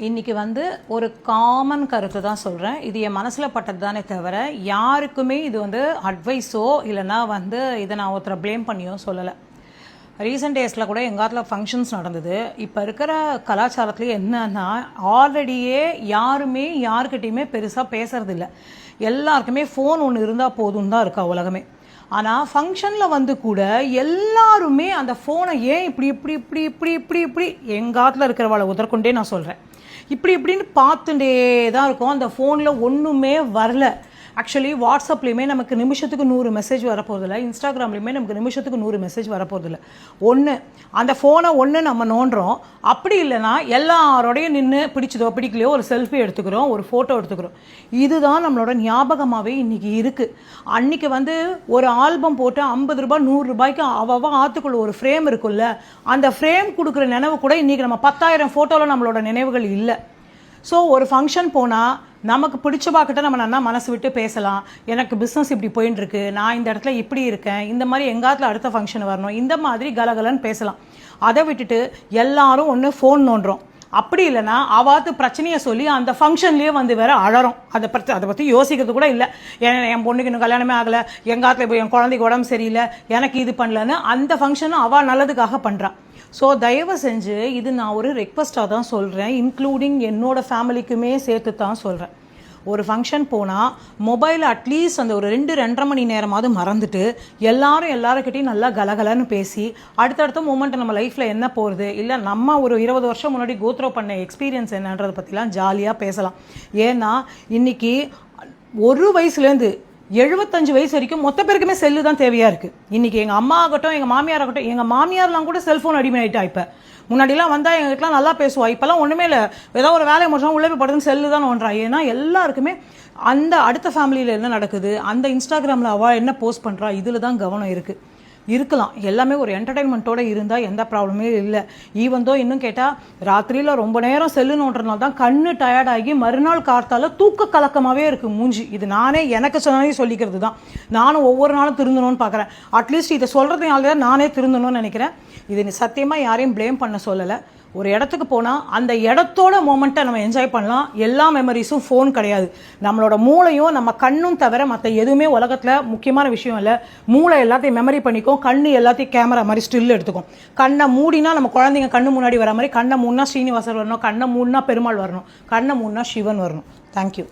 இன்றைக்கி ஒரு காமன் கருத்து தான் சொல்கிறேன். இது என் மனசில் பட்டது தானே தவிர யாருக்குமே இது அட்வைஸோ இல்லைனா இதை நான் ஒருத்தரை ப்ளேம் பண்ணியோ சொல்லலை. ரீசெண்ட் டேஸில் கூட எங்காத்தில் ஃபங்க்ஷன்ஸ் நடந்தது. இப்போ இருக்கிற கலாச்சாரத்துலேயே என்னன்னா, ஆல்ரெடியே யாருமே யாருக்கிட்டையுமே பெருசாக பேசுறதில்ல. எல்லாருக்குமே ஃபோன் ஒன்று இருந்தால் போதும் தான் இருக்கா உலகமே. ஆனால் ஃபங்க்ஷனில் கூட எல்லாருமே அந்த ஃபோனை ஏன் இப்படி இப்படி இப்படி இப்படி இப்படி இப்படி எங்காத்தில் இருக்கிறவளை உதற்கொண்டே நான் சொல்கிறேன், இப்படின்னு பார்த்துட்டே தான் இருக்கும். அந்த ஃபோனில் ஒன்றுமே வரல. ஆக்சுவலி வாட்ஸ்அப்லேயுமே நமக்கு நிமிஷத்துக்கு 100 மெசேஜ் வரப்போகிறதில்ல, இன்ஸ்டாகிராம்லேயுமே நமக்கு நிமிஷத்துக்கு 100 மெசேஜ் வரப்போகிறதில்ல. அந்த ஃபோனை நம்ம நோண்டுறோம். அப்படி இல்லைன்னா எல்லாரோடையும் நின்று பிடிச்சதோ பிடிக்கலையோ ஒரு செல்ஃபி எடுத்துக்கிறோம், ஒரு ஃபோட்டோ எடுத்துக்கிறோம். இதுதான் நம்மளோட ஞாபகமாகவே இன்றைக்கி இருக்குது. அன்றைக்கி ஒரு ஆல்பம் போட்டு 50 ரூபாய் 100 ரூபாய்க்கு ஆற்றுக்குள்ள ஒரு ஃப்ரேம் இருக்குல்ல, அந்த ஃப்ரேம் கொடுக்குற நினைவு கூட இன்றைக்கி நம்ம 10,000 ஃபோட்டோவில் நம்மளோட நினைவுகள் இல்லை. ஸோ ஒரு ஃபங்க்ஷன் போனால் நமக்கு பிடிச்சவாக்கிட்ட நம்ம நல்லா மனசு விட்டு பேசலாம். எனக்கு பிஸ்னஸ் இப்படி போயின்னு இருக்கு, நான் இந்த இடத்துல இப்படி இருக்கேன், இந்த மாதிரி எங்காத்துல அடுத்த ஃபங்க்ஷன் வரணும், இந்த மாதிரி கலகலன்னு பேசலாம். அதை விட்டுட்டு எல்லாரும் ஒன்று ஃபோன் நோண்டுறோம். அப்படி இல்லைன்னா அவாத்து பிரச்சனையை சொல்லி அந்த ஃபங்க்ஷன்லேயே வேற அழறோம். அதை பற்றி யோசிக்கிறது கூட இல்லை. என் பொண்ணுக்கு இன்னும் கல்யாணமே ஆகலை, எங்காத்துல இப்போ என் குழந்தைக்கு உடம்பு சரியில்லை, எனக்கு இது பண்ணலன்னு அந்த ஃபங்க்ஷனும் அவள் நல்லதுக்காக பண்ணுறான். ஸோ தயவு செஞ்சு இது நான் ஒரு ரெக்வஸ்ட்டாக தான் சொல்கிறேன், இன்க்ளூடிங் என்னோடய ஃபேமிலிக்குமே சேர்த்து தான் சொல்கிறேன். ஒரு ஃபங்க்ஷன் போனால் மொபைல் அட்லீஸ்ட் அந்த ஒரு 2-2.5 மணி நேரமாவது மறந்துட்டு எல்லாருக்கிட்டையும் நல்லா கலகலன்னு பேசி அடுத்தடுத்த மூமெண்ட் நம்ம லைஃப்பில் என்ன போகிறது, இல்லை நம்ம ஒரு 20 வருஷம் முன்னாடி கோத்ரோ பண்ண எக்ஸ்பீரியன்ஸ் என்னன்றதை பற்றிலாம் ஜாலியாக பேசலாம். ஏன்னா இன்றைக்கி 1 வயசுலேருந்து 75 வயசு வரைக்கும் மொத்த பேருக்குமே செல்லு தான் தேவையாக இருக்குது. இன்றைக்கி எங்கள் அம்மா ஆகட்டும், எங்கள் மாமியார் ஆகட்டும், எங்கள் மாமியார்லாம் கூட செல்ஃபோன் அடிமை ஆகிட்டா. இப்போ முன்னாடிலாம் வந்தால் எங்களுக்குலாம் நல்லா பேசுவா, இப்போல்லாம் ஒன்றுமே இல்லை, ஏதோ ஒரு வேலையை முடிச்சோம் உள்ளே போய் படுத்துன்னு செல்லு தான் நோன்றா. ஏன்னா எல்லாருக்குமே அந்த அடுத்த ஃபேமிலியில் என்ன நடக்குது, அந்த இன்ஸ்டாகிராமில் அவள் என்ன போஸ்ட் பண்ணுறா, இதில் தான் கவனம் இருக்குது. இருக்கலாம், எல்லாமே ஒரு என்டர்டைன்மெண்ட்டோடு இருந்தால் எந்த ப்ராப்ளமே இல்லை. ஈவன் தோ இன்னும் கேட்டால் ராத்திரியில் ரொம்ப நேரம் செல்லு நோண்டுறதுனால தான் கண்ணு டயர்டாகி மறுநாள் காத்தால தூக்க கலக்கமாகவே இருக்குது மூஞ்சி. இது நானே எனக்கு சொன்னாலே சொல்லிக்கிறது தான். நானும் ஒவ்வொரு நாளும் திருந்தணும்னு பார்க்குறேன். அட்லீஸ்ட் இதை சொல்கிறதுனால தான் நானே திருந்தணும்னு நினைக்கிறேன். இது சத்தியமாக யாரையும் ப்ளேம் பண்ண சொல்லலை. ஒரு இடத்துக்கு போனால் அந்த இடத்தோட மொமெண்ட்டை நம்ம என்ஜாய் பண்ணலாம். எல்லா மெமரிஸும் ஃபோன் கிடையாது. நம்மளோட மூளையும் நம்ம கண்ணும் தவிர மற்ற எதுவுமே உலகத்தில் முக்கியமான விஷயம் இல்லை. மூளை எல்லாத்தையும் மெமரி பண்ணிக்கும், கண்ணு எல்லாத்தையும் கேமரா மாதிரி ஸ்டில் எடுத்துக்கும். கண்ணை மூடினா நம்ம குழந்தைங்க கண்ணு முன்னாடி வர மாதிரி, கண்ணை மூடினா ஸ்ரீனிவாசர் வரணும், கண்ணை மூடினா பெருமாள் வரணும், கண்ணை மூடினா சிவன் வரணும். தேங்க்யூ.